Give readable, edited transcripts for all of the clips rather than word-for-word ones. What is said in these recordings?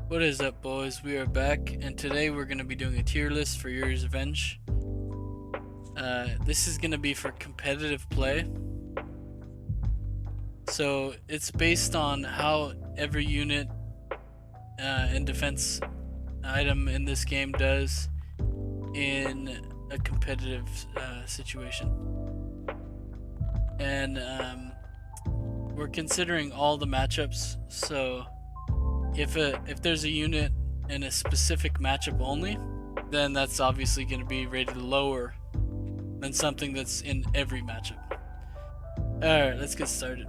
What is up, boys? We are back, and today we're going to be doing a tier list for Yuri's Revenge. This is going to be for competitive play. So it's based on how every unit and defense item in this game does in a competitive situation. And we're considering all the matchups, so if there's a unit in a specific matchup only, then that's obviously going to be rated lower than something that's in every matchup. Alright, let's get started.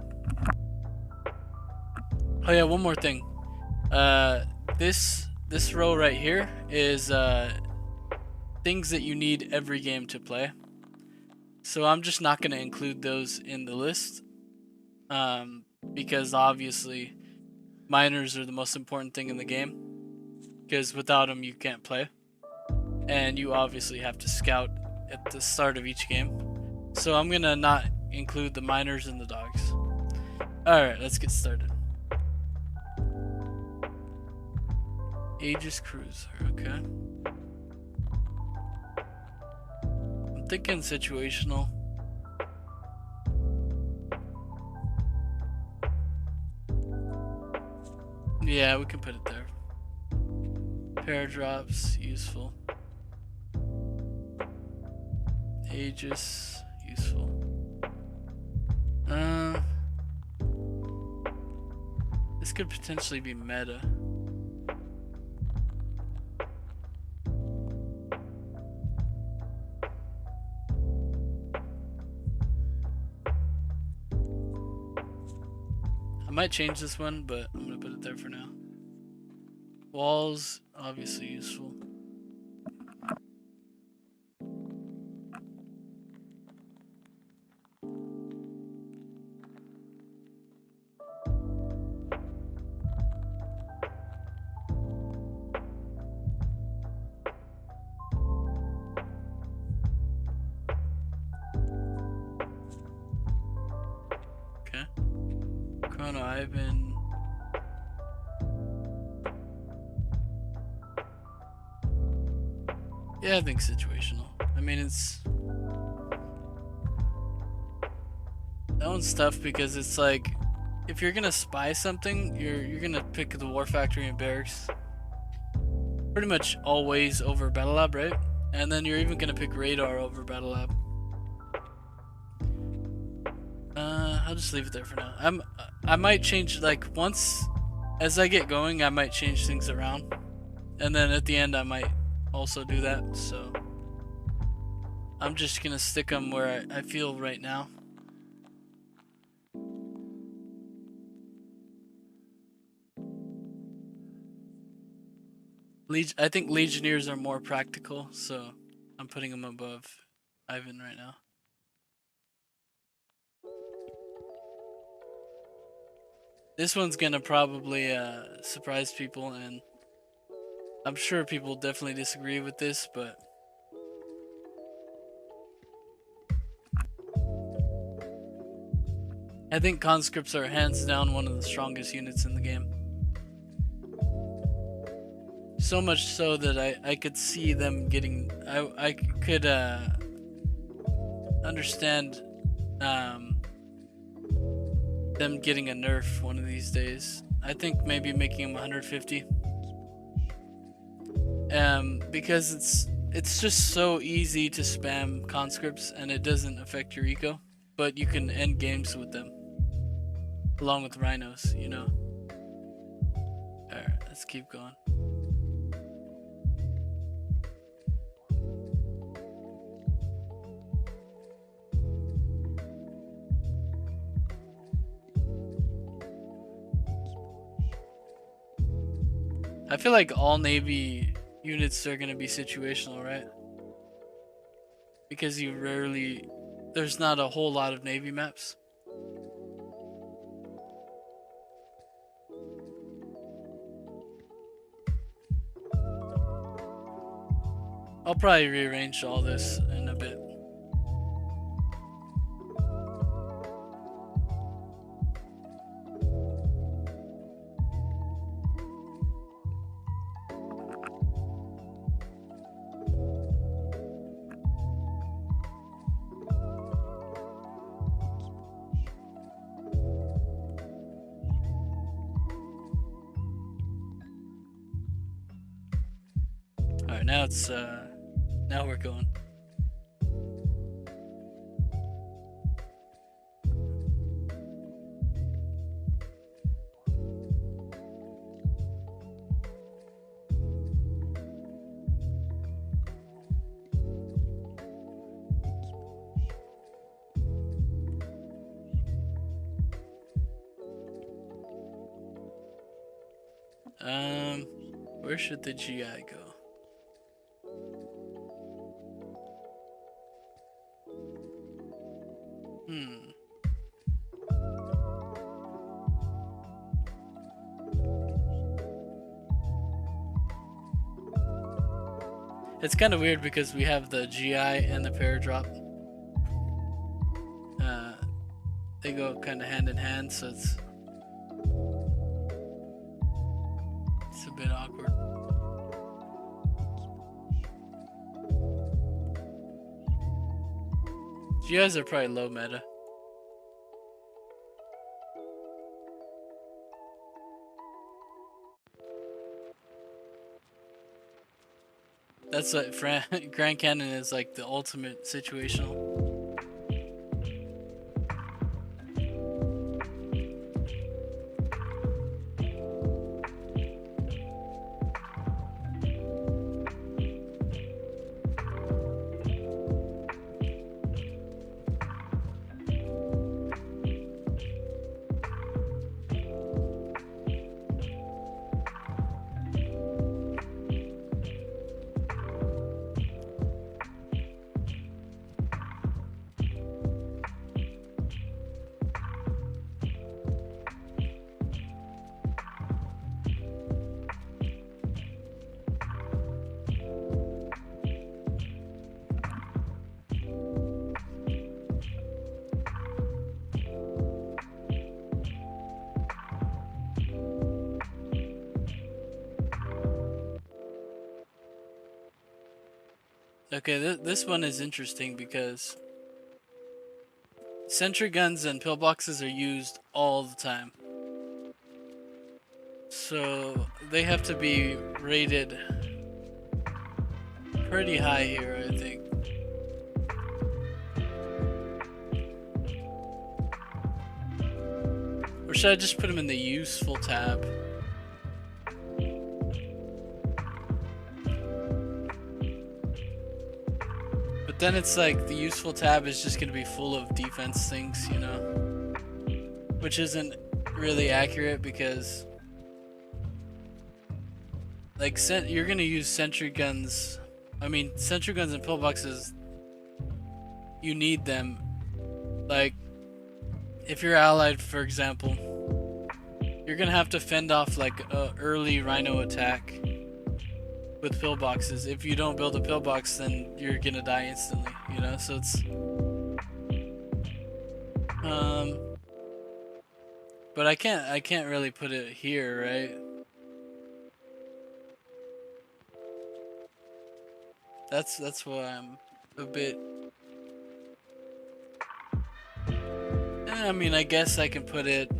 Oh yeah, one more thing. This row right here is things that you need every game to play. So I'm just not going to include those in the list, because obviously miners are the most important thing in the game, because without them you can't play, and you obviously have to scout at the start of each game. So I'm gonna not include the miners and the dogs. Alright, let's get started. Aegis Cruiser, okay. I'm thinking situational. Yeah, we can put it there. Paradrops, useful. Aegis, useful. This could potentially be meta. I might change this one, but I'm gonna put it there for now. Walls, obviously useful. Okay. Chrono Ivan. Yeah, I think situational. I mean, that one's tough because it's like, if you're gonna spy something, you're gonna pick the War Factory and Barracks pretty much always over Battle Lab, right? And then you're even gonna pick Radar over Battle Lab. I'll just leave it there for now. I might change, like, once as I get going, I might change things around, and then at the end I might also do that. So I'm just gonna stick them where I feel right now. I think Legionnaires are more practical, so I'm putting them above Ivan right now. This one's gonna probably surprise people, and I'm sure people definitely disagree with this, but I think conscripts are hands down one of the strongest units in the game. So much so that I could see them getting, I could understand them getting a nerf one of these days. I think maybe making them 150. Because it's just so easy to spam conscripts and it doesn't affect your eco, but you can end games with them along with rhinos, you know. Alright, let's keep going. I feel like all Navy units are going to be situational, right? Because there's not a whole lot of Navy maps. I'll probably rearrange all this in a bit. Alright, now it's now we're going. Where should the GI go? It's kind of weird because we have the GI and the paradrop. They go kind of hand in hand, so it's a bit awkward. GIs are probably low meta. That's what Grand Cannon is, like the ultimate situational. Okay, this one is interesting because sentry guns and pillboxes are used all the time. So they have to be rated pretty high here, I think. Or should I just put them in the useful tab? Then it's like the useful tab is just going to be full of defense things, you know, which isn't really accurate because like you're going to use sentry guns. I mean, sentry guns and pillboxes, you need them. Like if you're allied, for example, you're going to have to fend off like a early rhino attack with pillboxes. If you don't build a pillbox, then you're gonna die instantly, you know. So it's but I can't really put it here, right? That's why I'm a bit I mean, I guess I can put it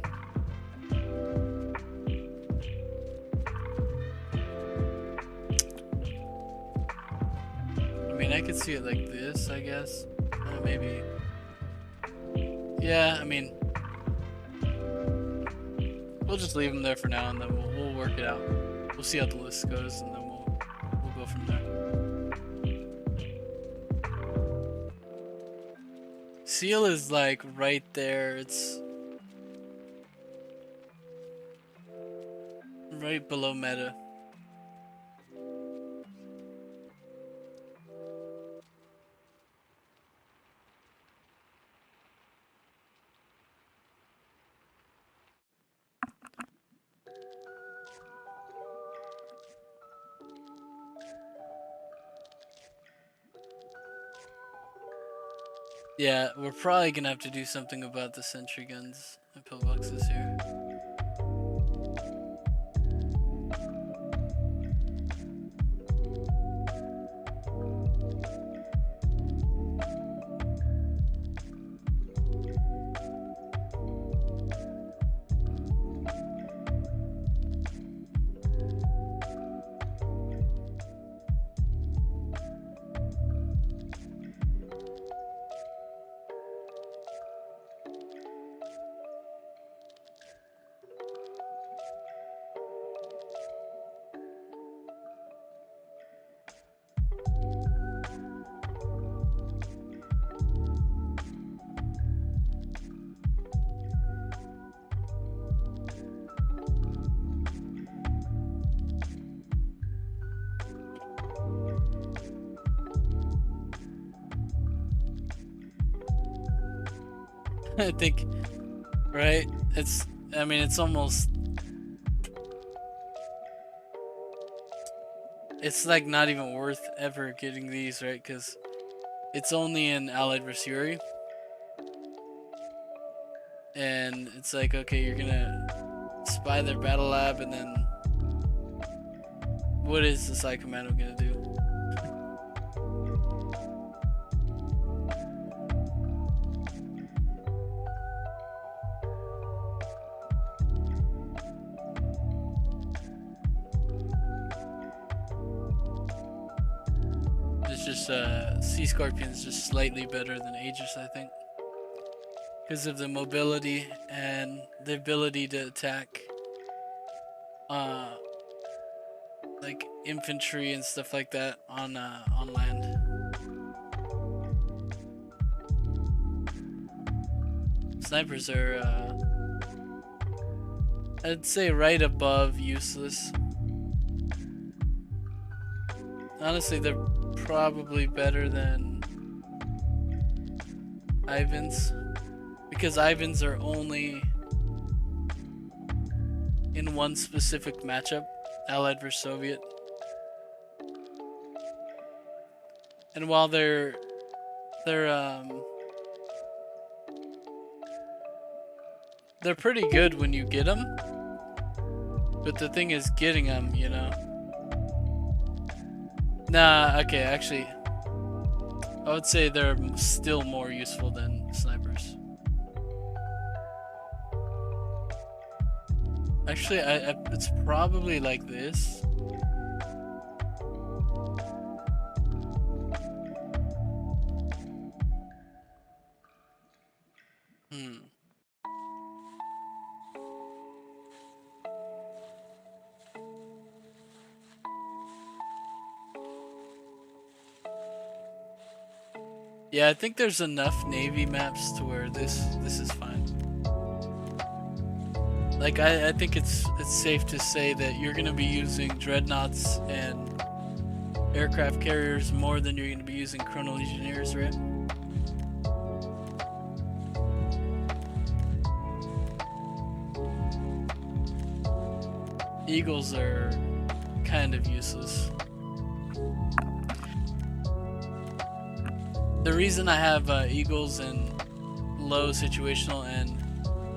I could see it like this, I guess. Maybe. Yeah, I mean, we'll just leave them there for now, and then we'll work it out. We'll see how the list goes, and then we'll go from there. Seal is like right there. It's right below meta. Yeah, we're probably gonna have to do something about the sentry guns and pillboxes here. I think, right? I mean, it's almost, it's like not even worth ever getting these, right? Because it's only in Allied vs. Yuri. And it's like, okay, you're gonna spy their battle lab, and then what is the Psy Commando gonna do? It's just Sea Scorpion's just slightly better than Aegis, I think, because of the mobility and the ability to attack like infantry and stuff like that on land. Snipers are I'd say right above useless. Honestly, they're probably better than Ivans, because Ivans are only in one specific matchup, Allied versus Soviet. And while they're pretty good when you get them, but the thing is getting them, you know. Nah, okay, actually, I would say they're still more useful than snipers. Actually, it's probably like this. Yeah, I think there's enough Navy maps to where this is fine. Like I think it's safe to say that you're gonna be using dreadnoughts and aircraft carriers more than you're gonna be using Chrono Legionnaires, right? Eagles are kind of useless. The reason I have Eagles in low situational and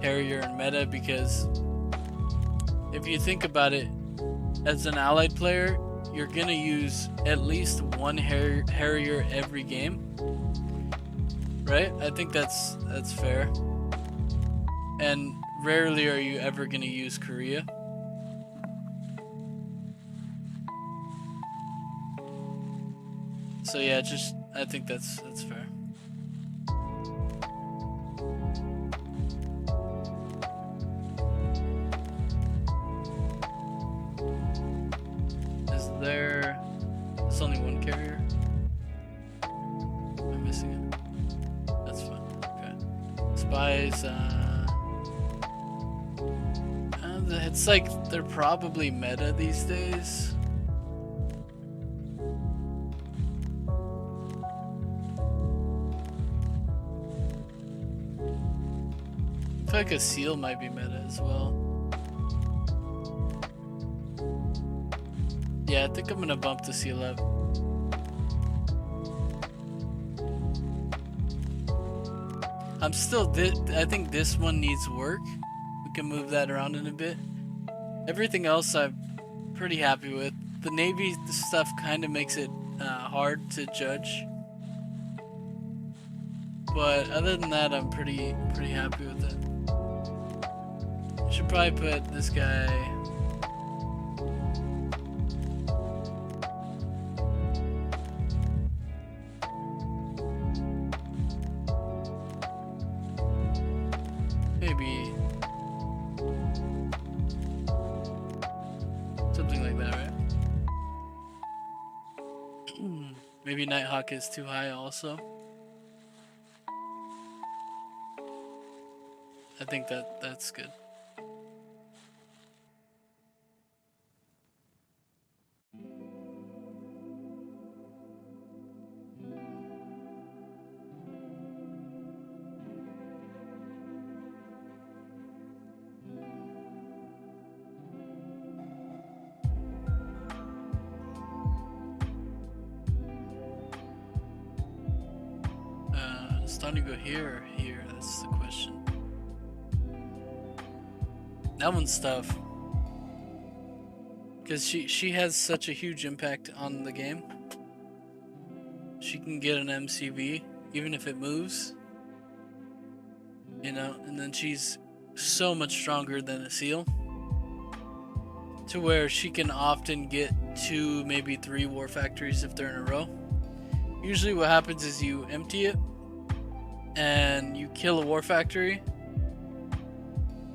Harrier and meta, because if you think about it, as an allied player, you're gonna use at least one Harrier every game, right? I think that's fair. And rarely are you ever gonna use Korea. So yeah, I think that's fair. There's only one carrier? Am I missing it? That's fine. Okay. Spies, it's like they're probably meta these days. I feel like a seal might be meta as well. Yeah, I think I'm gonna bump the seal up. I think this one needs work. We can move that around in a bit. Everything else I'm pretty happy with. The Navy stuff kind of makes it hard to judge. But other than that, I'm pretty happy with it. Should probably put this guy. Maybe something like that, right? Maybe Nighthawk is too high also. I think that's good. Starting to go here or here? That's the question. That one's tough. Because she has such a huge impact on the game. She can get an MCV, even if it moves. You know, and then she's so much stronger than a seal. To where she can often get 2, maybe 3 war factories if they're in a row. Usually what happens is you empty it and you kill a war factory.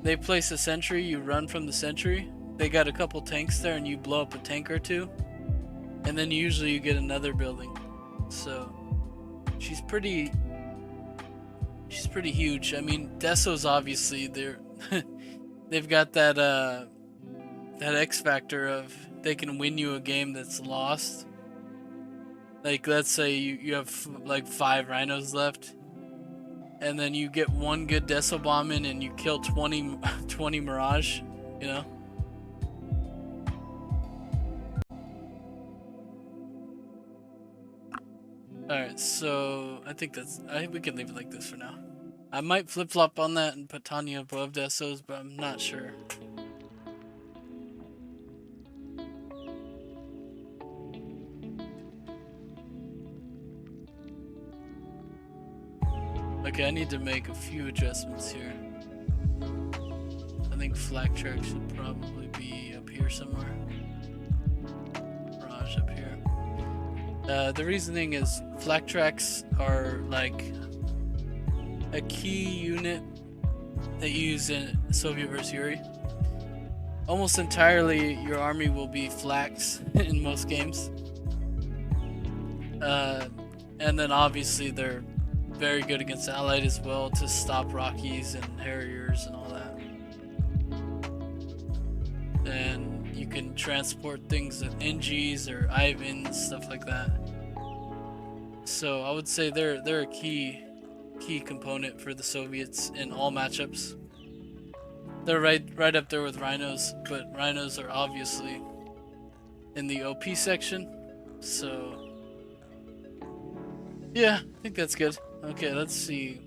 They place a sentry, you run from the sentry. They got a couple tanks there and you blow up a tank or 2. And then usually you get another building. So she's pretty huge. I mean, Deso's obviously they've got that X factor of they can win you a game that's lost. Like, let's say you have like 5 rhinos left, and then you get 1 good Deso bomb in and you kill 20 Mirage, you know? Alright, so I think we can leave it like this for now. I might flip-flop on that and put Tanya above Desos, but I'm not sure. Okay, I need to make a few adjustments here. I think flag track should probably be up here somewhere. Mirage up here. The reasoning is flak tracks are like a key unit that you use in Soviet vs. Yuri. Almost entirely your army will be flaks in most games. And then obviously they're very good against Allied as well to stop Rockies and Harriers and all that. And you can transport things with NGs or Ivans, stuff like that. So I would say they're a key component for the Soviets in all matchups. They're right up there with Rhinos, but Rhinos are obviously in the OP section. So yeah, I think that's good. Okay, let's see.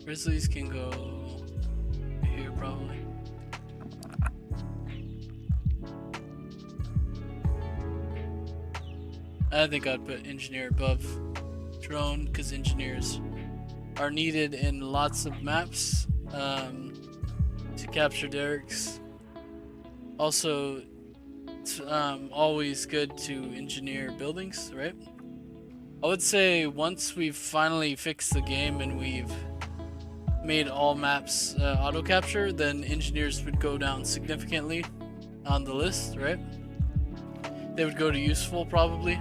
Grizzlies can go here probably. I think I'd put engineer above drone because engineers are needed in lots of maps to capture derricks. Also, it's always good to engineer buildings, right? I would say once we've finally fixed the game and we've made all maps auto capture, then engineers would go down significantly on the list, right? They would go to useful probably,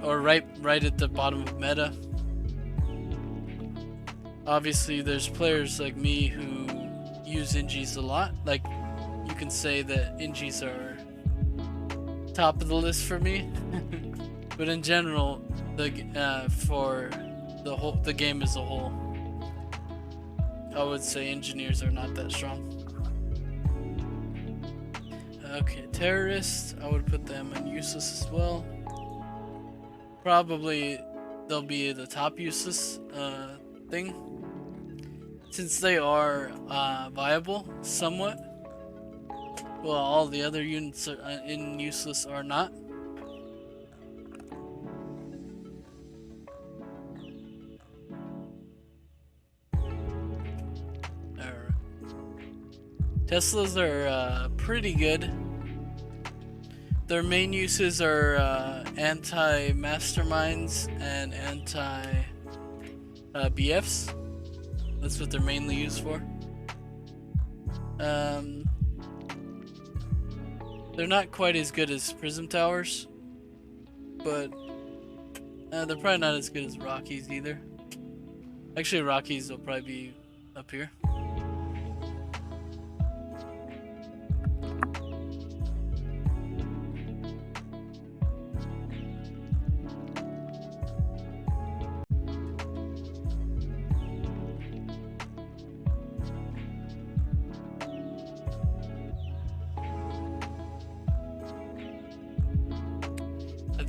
or right at the bottom of meta. Obviously there's players like me who use NGs a lot. Like, you can say that NGs are top of the list for me. But in general, for the game as a whole, I would say engineers are not that strong. Okay, terrorists, I would put them in useless as well. Probably they'll be the top useless thing, since they are viable somewhat. Well, all the other units in useless are not. Teslas are pretty good. Their main uses are anti-masterminds and anti-BFs. That's what they're mainly used for. They're not quite as good as Prism Towers, but they're probably not as good as Rockies either. Actually, Rockies will probably be up here.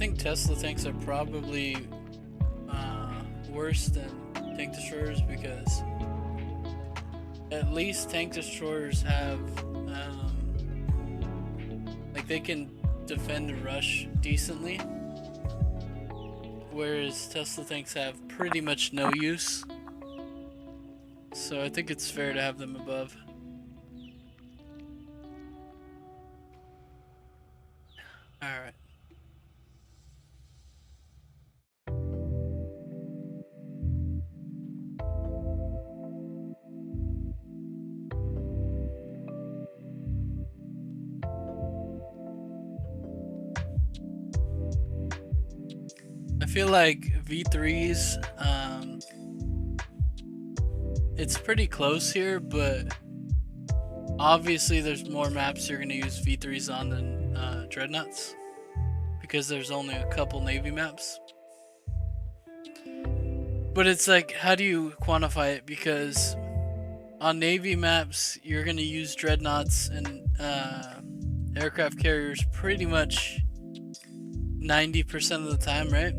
think Tesla tanks are probably worse than tank destroyers because at least tank destroyers have like they can defend a rush decently, whereas Tesla tanks have pretty much no use. So I think it's fair to have them above. Alright. I feel like V3s, it's pretty close here, but obviously there's more maps you're going to use V3s on than Dreadnoughts, because there's only a couple Navy maps. But it's like, how do you quantify it? Because on Navy maps, you're going to use Dreadnoughts and aircraft carriers pretty much 90% of the time, right?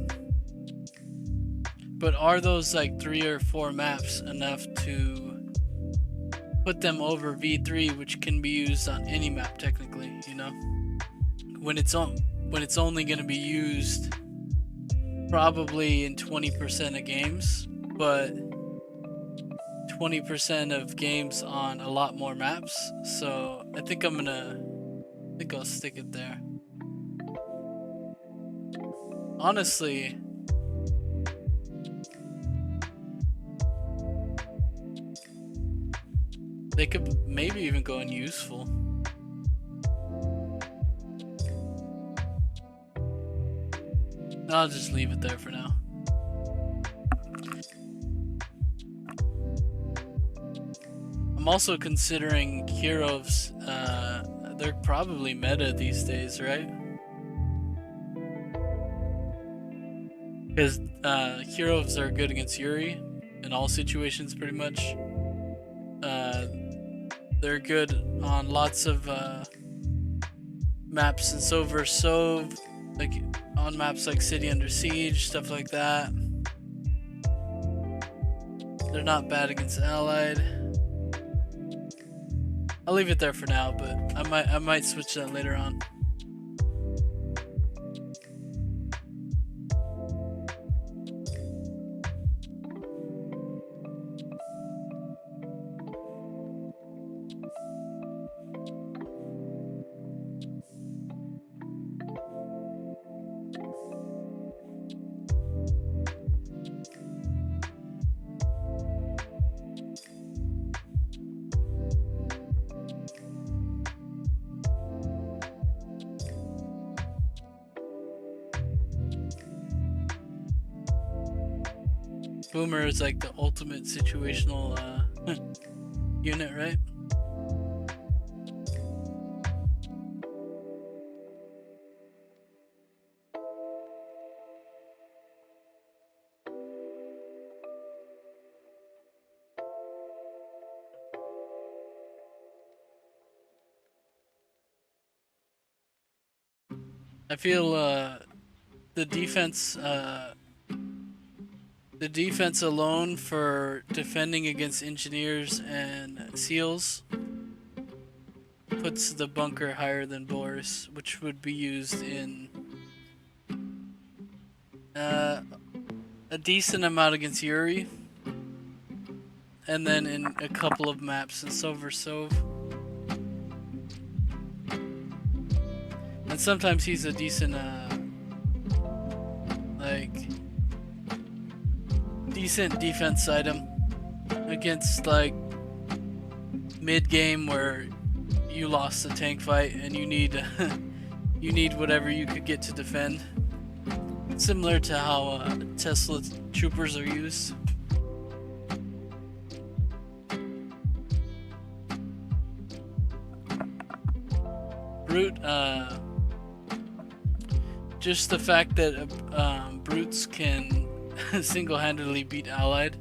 But are those like 3 or 4 maps enough to put them over V3, which can be used on any map technically, you know? When it's only going to be used probably in 20% of games, but 20% of games on a lot more maps. So I think I'll stick it there. Honestly, they could maybe even go in useful. I'll just leave it there for now. I'm also considering Kirovs. They're probably meta these days, right? Because Kirovs are good against Yuri in all situations, pretty much. They're good on lots of maps and so versus Sov, like on maps like City Under Siege, stuff like that. They're not bad against Allied. I'll leave it there for now, but I might switch that later on. Boomer is like the ultimate situational unit, right? I feel the defense alone for defending against engineers and SEALs puts the bunker higher than Boris, which would be used in a decent amount against Yuri, and then in a couple of maps in Sov. And sometimes he's a decent decent defense item against like mid game where you lost a tank fight and you need you need whatever you could get to defend. Similar to how Tesla troopers are used. Brute, just the fact that brutes can single-handedly beat Allied,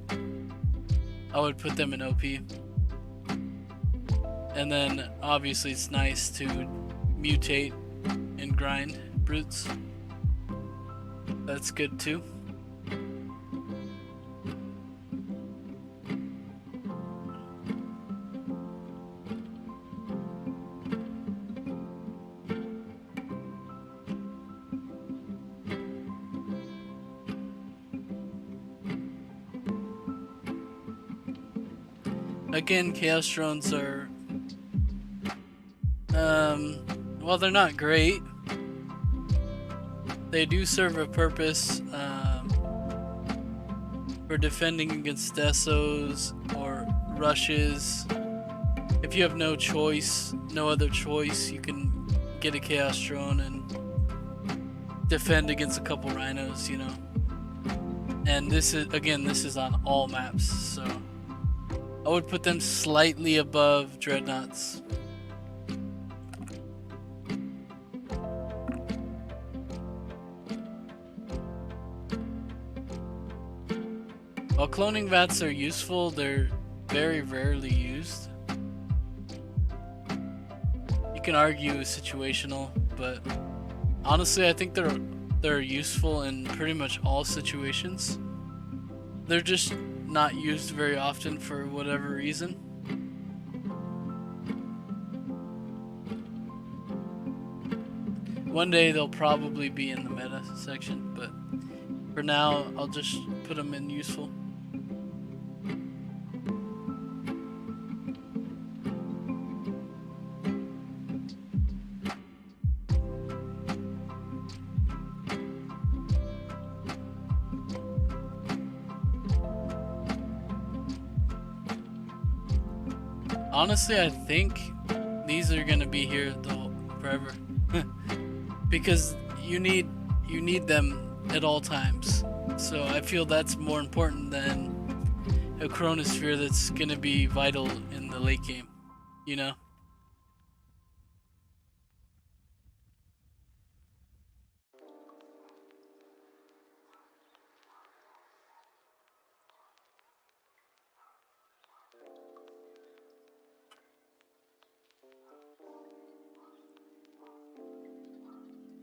I would put them in OP. And then obviously it's nice to mutate and grind brutes. That's good too. Again, Chaos Drones are, well, they're not great. They do serve a purpose for defending against desos or rushes. If you have no choice, no other choice, you can get a Chaos Drone and defend against a couple rhinos, you know. And this is, again, this is on all maps, so I would put them slightly above Dreadnoughts. While cloning vats are useful, they're very rarely used. You can argue situational, but honestly I think they're useful in pretty much all situations. They're just not used very often for whatever reason. One day they'll probably be in the meta section, but for now I'll just put them in useful. Honestly, I think these are gonna be here forever, because you need them at all times. So I feel that's more important than a chronosphere that's gonna be vital in the late game, you know?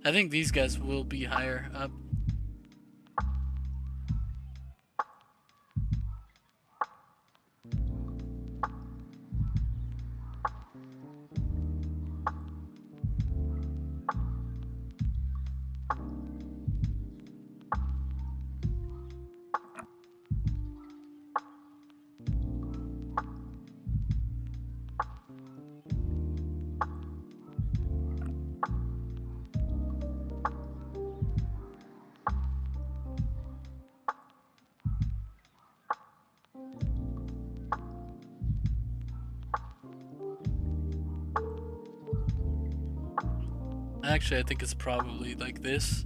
I think these guys will be higher up. Actually, I think it's probably like this.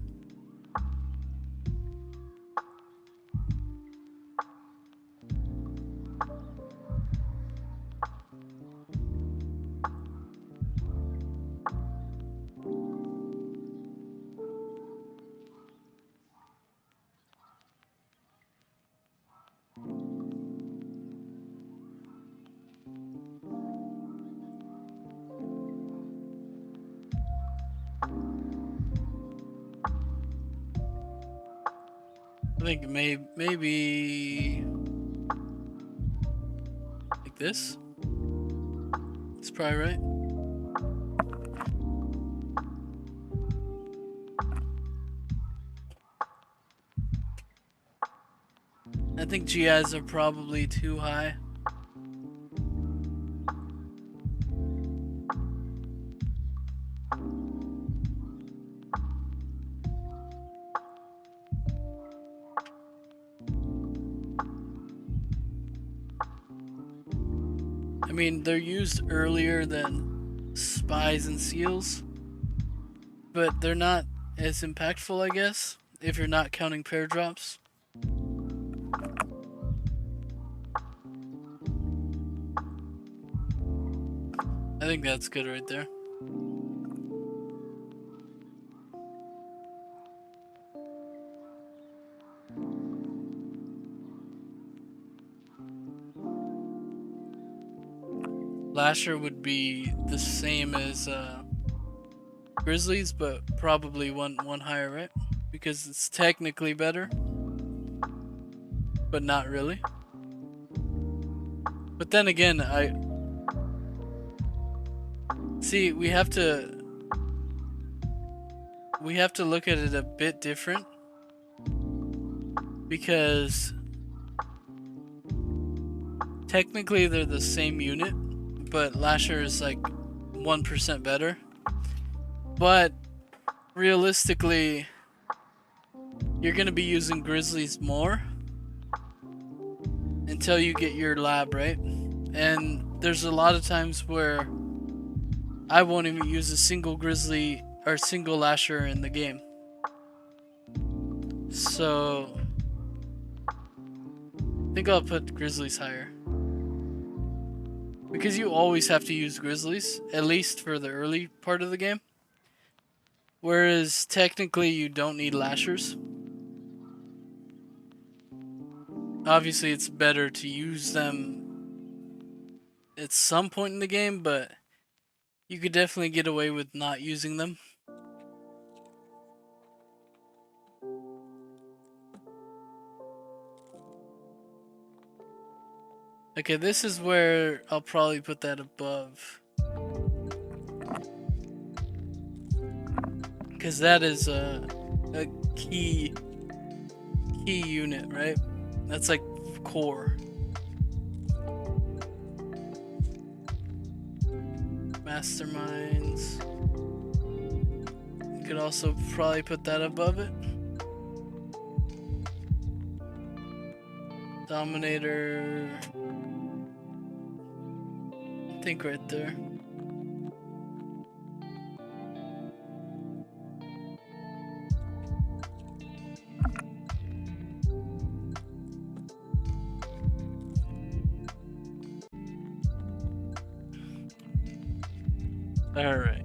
I think maybe like this. It's probably right. I think GIs are probably too high. I mean, they're used earlier than Spies and Seals, but they're not as impactful, I guess, if you're not counting pair drops. I think that's good right there. Lasher would be the same as Grizzlies, but probably one higher, right? because it's technically better, but not really. But then again, see, we have to look at it a bit different, because technically they're the same unit, but Lasher is like 1% better. But realistically, you're gonna be using Grizzlies more until you get your lab, right? And there's a lot of times where I won't even use a single Grizzly or single Lasher in the game. So I think I'll put Grizzlies higher, because you always have to use Grizzlies, at least for the early part of the game. Whereas technically you don't need Lashers. Obviously it's better to use them at some point in the game, but you could definitely get away with not using them. Okay, this is where I'll probably put that above, because that is a key unit, right? That's like core. Masterminds. You could also probably put that above it. Dominator. I think right there. All right.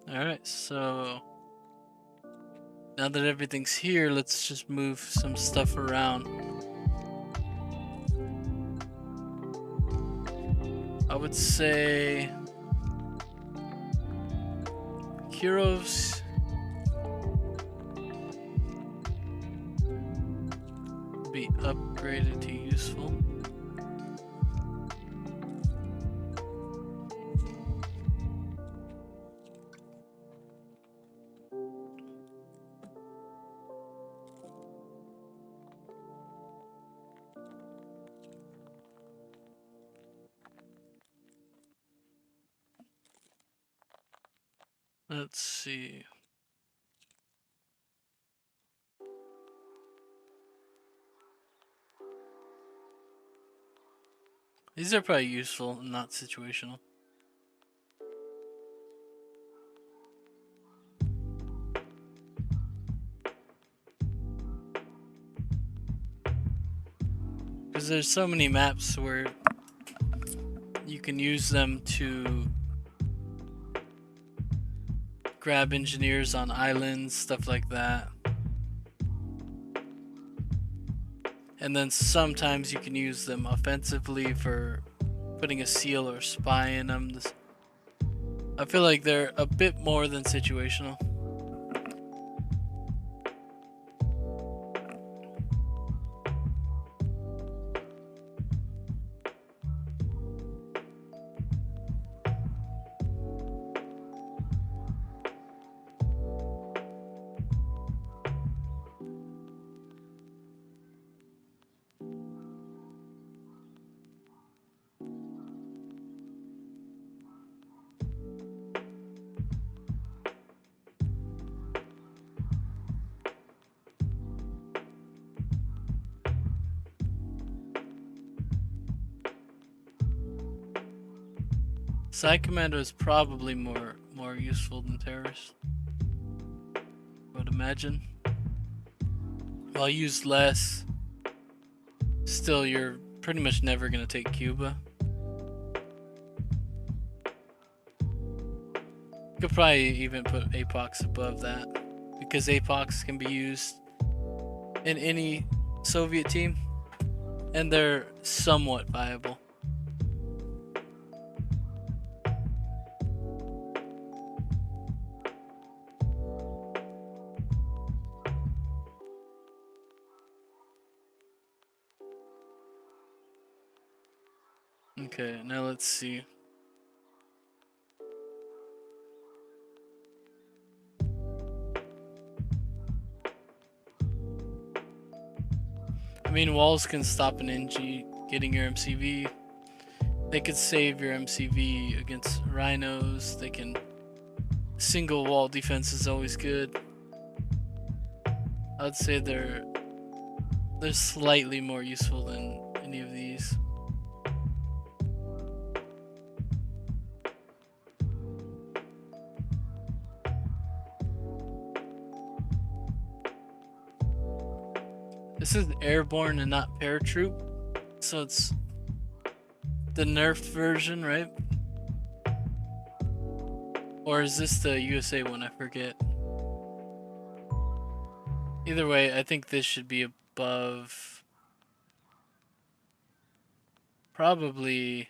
Alright, so now that everything's here, let's just move some stuff around. I would say Heroes be upgraded to useful. Let's see. These are probably useful, not situational. Because there's so many maps where you can use them to grab engineers on islands, stuff like that. and then sometimes you can use them offensively for putting a seal or spy in them. I feel like they're a bit more than situational. Side commando is probably more useful than terrorist, I would imagine. While used less, still you're pretty much never gonna take Cuba. You could probably even put Apox above that, because Apox can be used in any Soviet team, and they're somewhat viable. Okay, now let's see. I mean, walls can stop an NG getting your MCV. They could save your MCV against rhinos. They can... Single wall defense is always good. I'd say they're slightly more useful than any of these. This is airborne and not paratroop, so it's the nerfed version, right? Or is this the USA one? I forget. Either way, I think this should be above. Probably.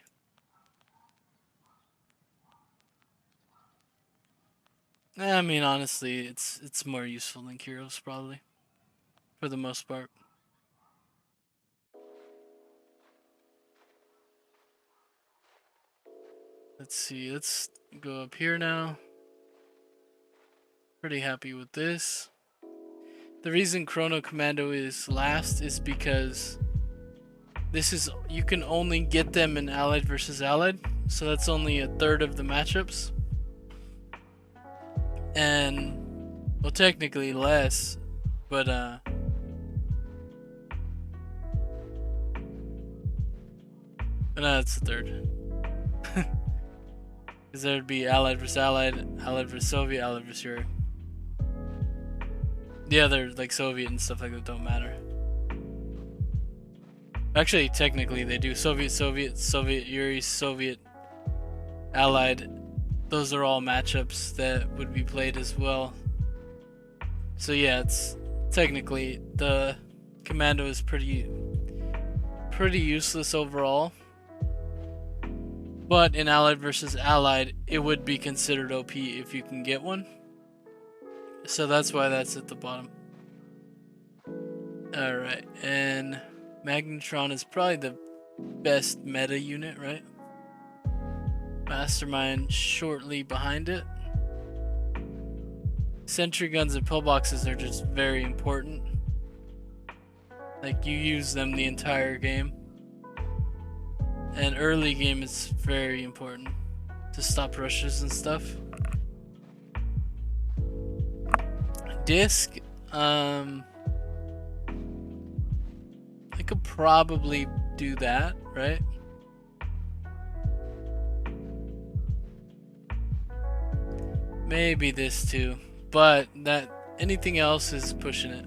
I mean, honestly, it's more useful than Kyros, probably, for the most part. Let's see, let's go up here now. Pretty happy with this. The reason Chrono Commando is last is because this is, you can only get them in Allied versus Allied, so that's only a third of the matchups. And, well, technically less, but no, it's a third. Because there'd be Allied versus Allied, Allied versus Soviet, Allied versus Europe. The other, like Soviet and stuff like that, don't matter. Actually, technically, they do. Soviet, Soviet, Soviet, Yuri, Soviet, Allied. Those are all matchups that would be played as well. So yeah, it's technically the commando is pretty useless overall. But in Allied versus Allied, it would be considered OP if you can get one. So that's why that's at the bottom. Alright, and Magnetron is probably the best meta unit, right? Mastermind shortly behind it. Sentry guns and pillboxes are just very important. Like, you use them the entire game. And early game is very important to stop rushes and stuff. Disc, I could probably do that, right? Maybe this too, but that anything else is pushing it.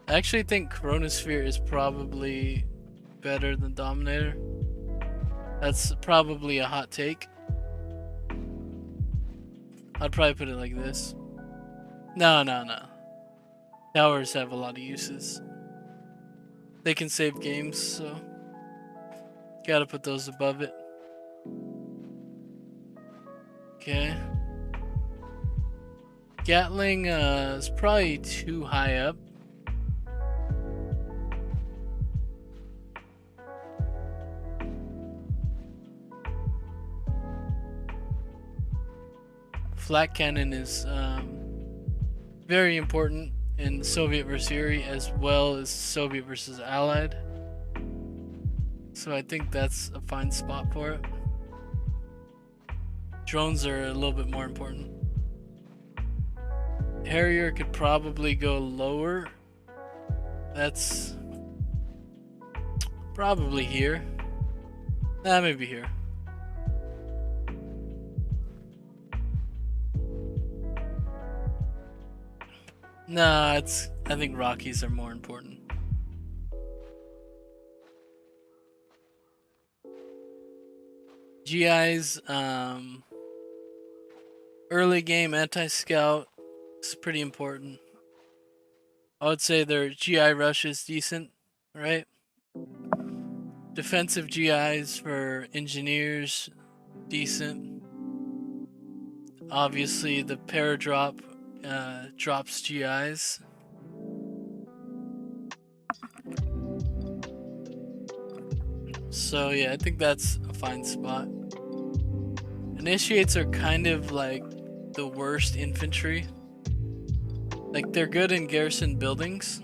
I actually think Chronosphere is probably better than Dominator. That's probably a hot take. I'd probably put it like this. No. Towers have a lot of uses. They can save games, so gotta put those above it. Okay. Gatling is probably too high up. Flat cannon is very important in Soviet versus Yuri as well as Soviet versus Allied. So I think that's a fine spot for it. Drones are a little bit more important. Harrier could probably go lower. That's probably here. Maybe here. Nah, I think Rockies are more important. GIs, early game anti-scout is pretty important. I would say their GI rush is decent, right? Defensive GIs for engineers, decent. Obviously, the paradrop drops GIs. So yeah, I think that's a fine spot. Initiates are kind of like the worst infantry. Like, they're good in garrison buildings.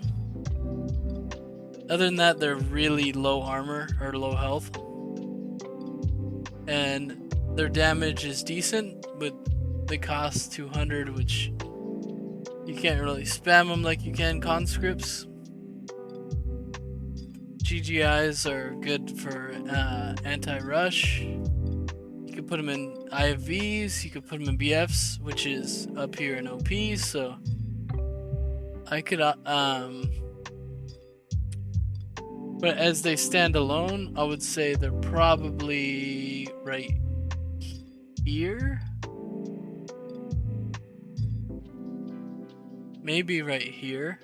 Other than that, they're really low armor or low health. And their damage is decent, but they cost 200, which you can't really spam them like you can conscripts. GGIs are good for anti-rush. You could put them in IFVs, you could put them in BFs, which is up here in OP, so I could, but as they stand alone, I would say they're probably right here. Maybe right here.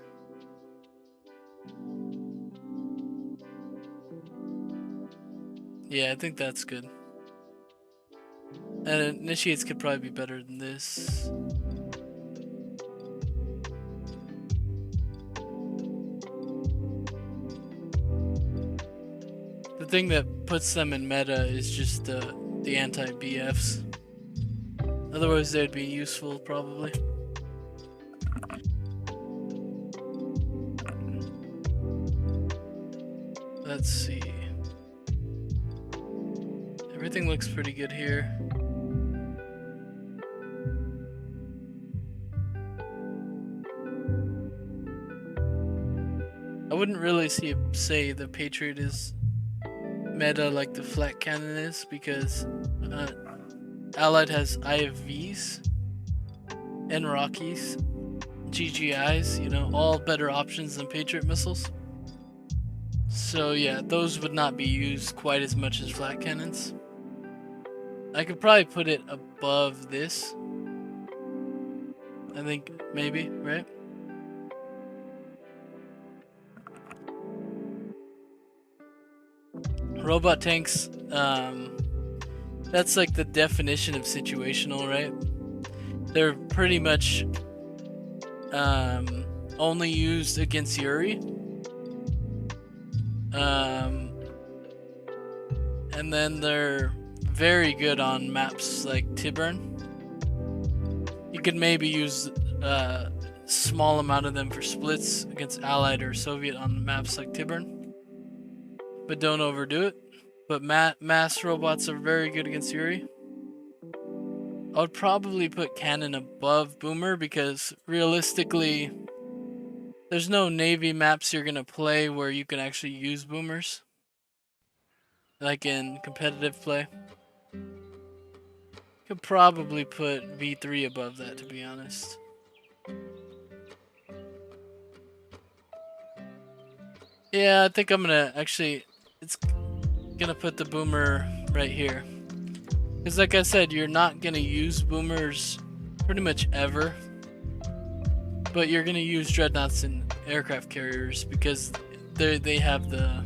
Yeah, I think that's good. And initiates could probably be better than this. The thing that puts them in meta is just the anti-BFs. Otherwise, they'd be useful probably. Let's see. Everything looks pretty good here. I wouldn't really say the Patriot is meta like the flat cannon is, because Allied has IFVs and Rockies, GGIs, you know, all better options than Patriot missiles. So yeah, those would not be used quite as much as flat cannons. I could probably put it above this. I think maybe, right? Robot tanks, that's like the definition of situational, right? They're pretty much only used against Yuri. And then they're very good on maps like Tiburn. You could maybe use a small amount of them for splits against Allied or Soviet on maps like Tiburn, but don't overdo it. But mass robots are very good against Yuri. I would probably put cannon above boomer, because realistically there's no Navy maps you're gonna play where you can actually use boomers, like in competitive play. Could probably put V3 above that, to be honest. Yeah, I think I'm gonna it's gonna put the boomer right here, because like I said, you're not gonna use boomers pretty much ever, but you're gonna use dreadnoughts and aircraft carriers because they have a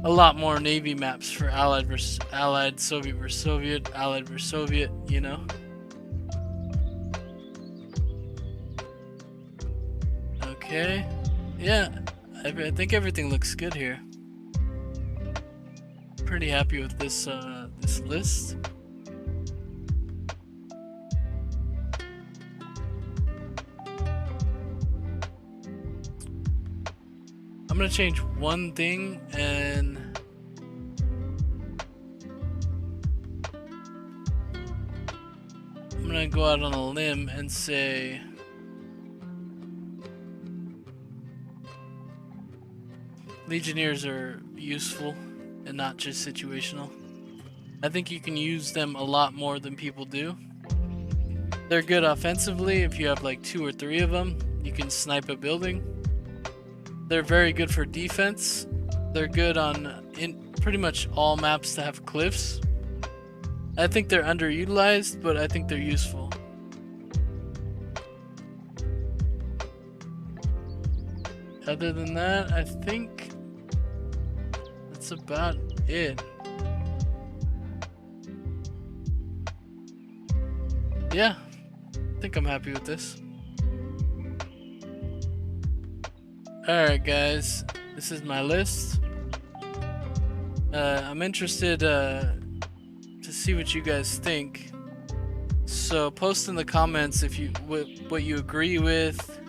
lot more Navy maps for Allied versus Allied, Soviet versus Soviet, Allied versus Soviet, you know. Okay, yeah, I think everything looks good here. Pretty happy with this this list. I'm gonna change one thing, and I'm gonna go out on a limb and say Legionnaires are useful and not just situational. I think you can use them a lot more than people do. They're good offensively if you have like 2 or 3 of them. You can snipe a building. They're very good for defense. They're good on in pretty much all maps that have cliffs. I think they're underutilized, but I think they're useful. Other than that, I think that's about it. Yeah, I think I'm happy with this. Alright guys, this is my list. I'm interested to see what you guys think. So post in the comments if you what you agree with,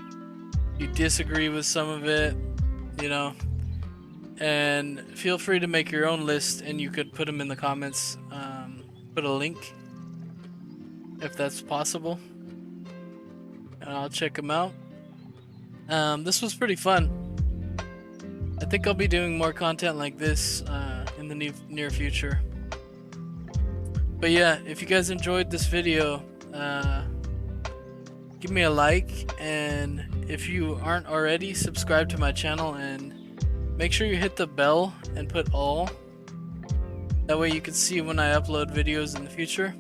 you disagree with some of it, you know. And feel free to make your own list, and you could put them in the comments. Put a link if that's possible, and I'll check them out. This was pretty fun. I think I'll be doing more content like this in the near future. But yeah, if you guys enjoyed this video, give me a like, and if you aren't already, subscribe to my channel and make sure you hit the bell and put all. That way you can see when I upload videos in the future.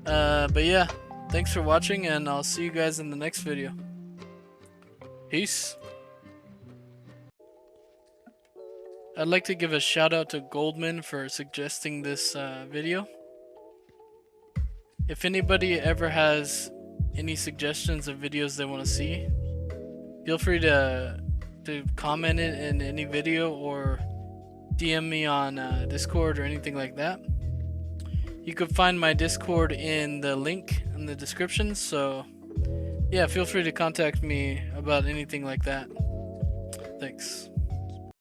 But yeah, thanks for watching, and I'll see you guys in the next video. Peace. I'd like to give a shout out to Goldman for suggesting this video. If anybody ever has any suggestions of videos they want to see, feel free to comment it in any video or DM me on Discord or anything like that. You can find my Discord in the link in the description, so yeah, feel free to contact me about anything like that. Thanks.